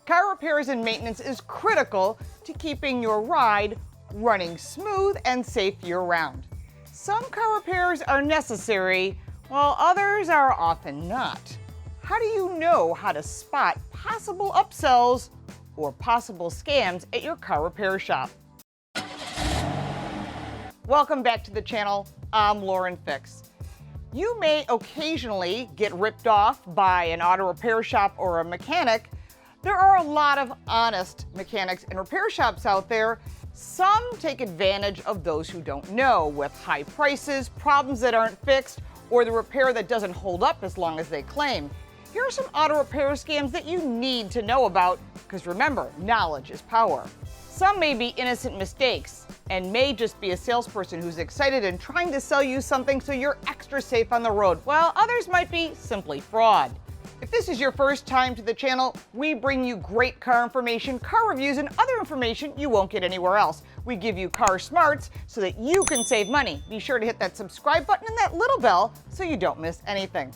Car repairs and maintenance is critical to keeping your ride running smooth and safe year-round. Some car repairs are necessary, while others are often not. How do you know how to spot possible upsells or possible scams at your car repair shop? Welcome back to the channel. I'm Lauren Fix. You may occasionally get ripped off by an auto repair shop or a mechanic. There are a lot of honest mechanics and repair shops out there. Some take advantage of those who don't know with high prices, problems that aren't fixed, or the repair that doesn't hold up as long as they claim. Here are some auto repair scams that you need to know about, because remember, knowledge is power. Some may be innocent mistakes and may just be a salesperson who's excited and trying to sell you something so you're extra safe on the road, while others might be simply fraud. If this is your first time to the channel, we bring you great car information, car reviews, and other information you won't get anywhere else. We give you car smarts so that you can save money. Be sure to hit that subscribe button and that little bell so you don't miss anything.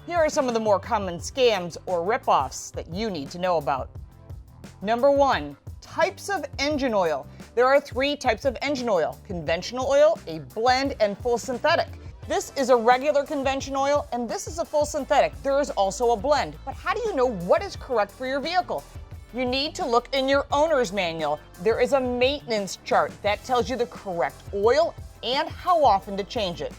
Here are some of the more common scams or ripoffs that you need to know about. Number 1, types of engine oil. There are 3 types of engine oil: conventional oil, a blend, and full synthetic. This is a regular conventional oil, and this is a full synthetic. There is also a blend. But how do you know what is correct for your vehicle? You need to look in your owner's manual. There is a maintenance chart that tells you the correct oil and how often to change it.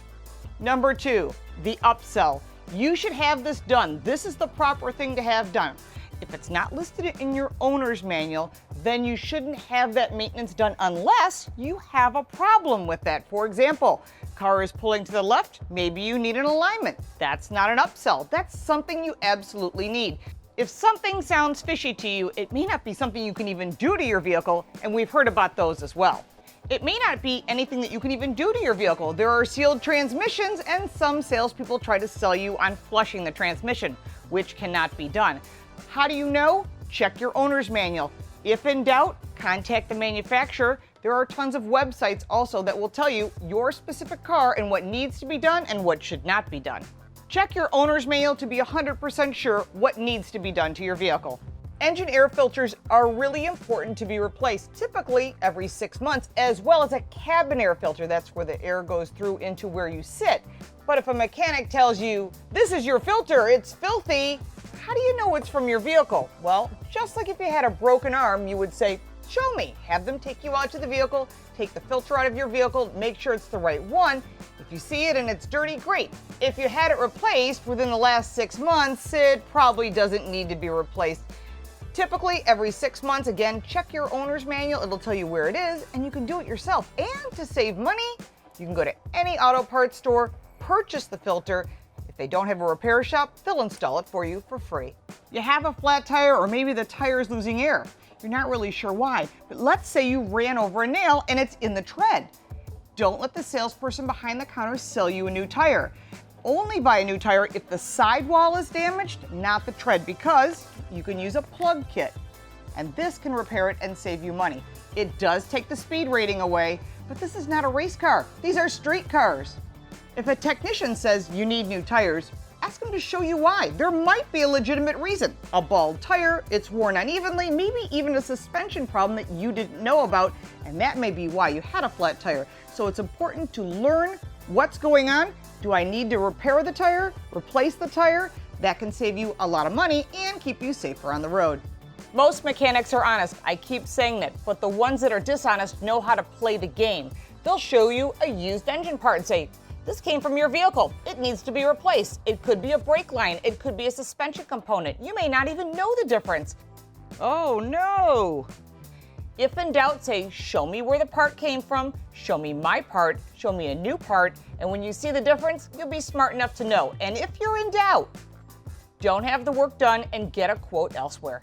Number 2, the upsell. You should have this done. This is the proper thing to have done. If it's not listed in your owner's manual, then you shouldn't have that maintenance done unless you have a problem with that. For example, car is pulling to the left, maybe you need an alignment. That's not an upsell. That's something you absolutely need. If something sounds fishy to you, it may not be something you can even do to your vehicle, and we've heard about those as well. It may not be anything that you can even do to your vehicle. There are sealed transmissions, and some salespeople try to sell you on flushing the transmission, which cannot be done. How do you know? Check your owner's manual. If in doubt, contact the manufacturer. There are tons of websites also that will tell you your specific car and what needs to be done and what should not be done. Check your owner's manual to be 100% sure what needs to be done to your vehicle. Engine air filters are really important to be replaced, typically every 6 months, as well as a cabin air filter. That's where the air goes through into where you sit. But if a mechanic tells you, this is your filter, it's filthy, how do you know it's from your vehicle? Well, just like if you had a broken arm, you would say, show me. Have them take you out to the vehicle, take the filter out of your vehicle, make sure it's the right one. If you see it and it's dirty, great. If you had it replaced within the last 6 months, it probably doesn't need to be replaced. Typically, every 6 months, again, check your owner's manual. It'll tell you where it is, and you can do it yourself. And to save money, you can go to any auto parts store, purchase the filter. If they don't have a repair shop, they'll install it for you for free. You have a flat tire, or maybe the tire is losing air. You're not really sure why, but let's say you ran over a nail and it's in the tread. Don't let the salesperson behind the counter sell you a new tire. Only buy a new tire if the sidewall is damaged, not the tread, because you can use a plug kit. And this can repair it and save you money. It does take the speed rating away, but this is not a race car. These are street cars. If a technician says you need new tires, ask them to show you why. There might be a legitimate reason. A bald tire, it's worn unevenly, maybe even a suspension problem that you didn't know about, and that may be why you had a flat tire. So it's important to learn what's going on. Do I need to repair the tire, replace the tire? That can save you a lot of money and keep you safer on the road. Most mechanics are honest. I keep saying that, but the ones that are dishonest know how to play the game. They'll show you a used engine part and say, this came from your vehicle. It needs to be replaced. It could be a brake line. It could be a suspension component. You may not even know the difference. Oh no! If in doubt, say, show me where the part came from, show me my part, show me a new part, and when you see the difference, you'll be smart enough to know. And if you're in doubt, don't have the work done and get a quote elsewhere.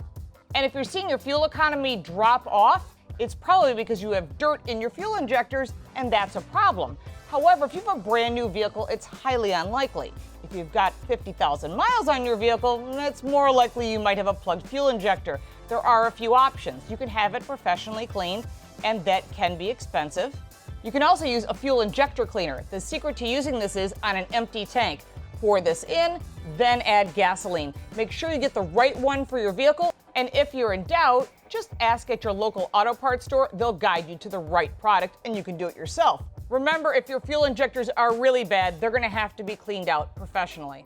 And if you're seeing your fuel economy drop off, it's probably because you have dirt in your fuel injectors, and that's a problem. However, if you have a brand new vehicle, it's highly unlikely. If you've got 50,000 miles on your vehicle, it's more likely you might have a plugged fuel injector. There are a few options. You can have it professionally cleaned, and that can be expensive. You can also use a fuel injector cleaner. The secret to using this is on an empty tank. Pour this in, then add gasoline. Make sure you get the right one for your vehicle, And if you're in doubt, just ask at your local auto parts store. They'll guide you to the right product and you can do it yourself. Remember, if your fuel injectors are really bad, they're going to have to be cleaned out professionally.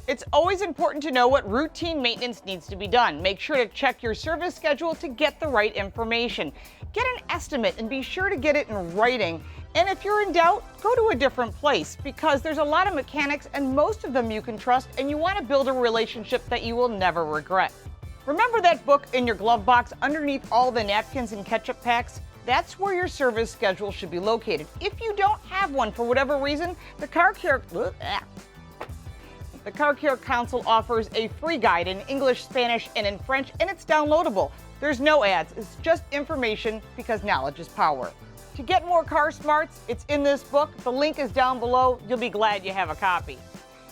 It's always important to know what routine maintenance needs to be done. Make sure to check your service schedule to get the right information. Get an estimate and be sure to get it in writing. And if you're in doubt, go to a different place because there's a lot of mechanics and most of them you can trust, and you want to build a relationship that you will never regret. Remember that book in your glove box underneath all the napkins and ketchup packs? That's where your service schedule should be located. If you don't have one for whatever reason, the Car Care Council offers a free guide in English, Spanish, and in French, and it's downloadable. There's no ads, it's just information because knowledge is power. To get more car smarts, it's in this book. The link is down below. You'll be glad you have a copy.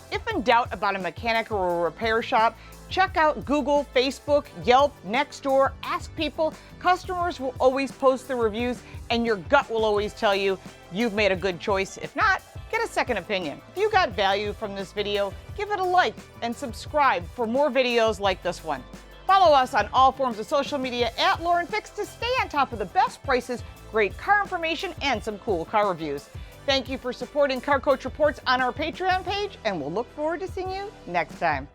If in doubt about a mechanic or a repair shop, check out Google, Facebook, Yelp, Nextdoor, ask people. Customers will always post the reviews, and your gut will always tell you you've made a good choice. If not, get a second opinion. If you got value from this video, give it a like and subscribe for more videos like this one. Follow us on all forms of social media at Lauren Fix to stay on top of the best prices, great car information, and some cool car reviews. Thank you for supporting Car Coach Reports on our Patreon page, and we'll look forward to seeing you next time.